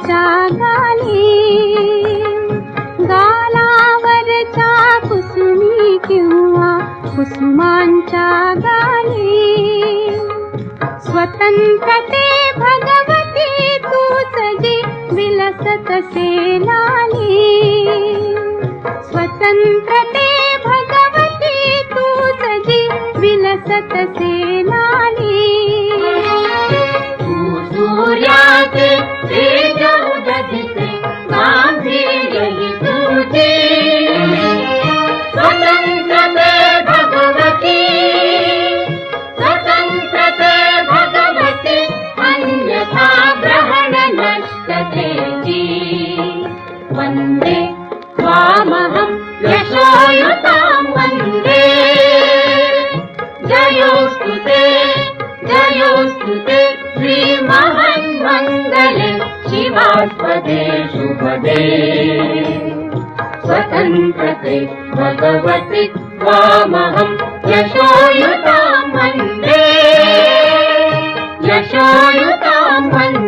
कुसुमांच्या गाली, गालावरच्या कुसुमी किंवा कुसुमांच्या गाली. स्वतंत्रते भगवती तूच जी विलसतसे लाली. स्वतंत्रते भगवती तूच जी विलसतसे लाली. सूर्याचे तेज उदगिते गांभीर्य ही तुझे. स्वतंत्रते भगवती, स्वतंत्रते भगवती, अन्यथा ग्रहण नष्टते जी. वंदे त्वामहं यशोयुतां वन्दे. जयोस्तु ते, जयोस्तु ते श्रीमहान्मङ्गले शिवास्पदे शुभदे. स्वतंत्रते भगवति त्वामहं यशोयुतां वन्दे. यशोयुतां वन्दे.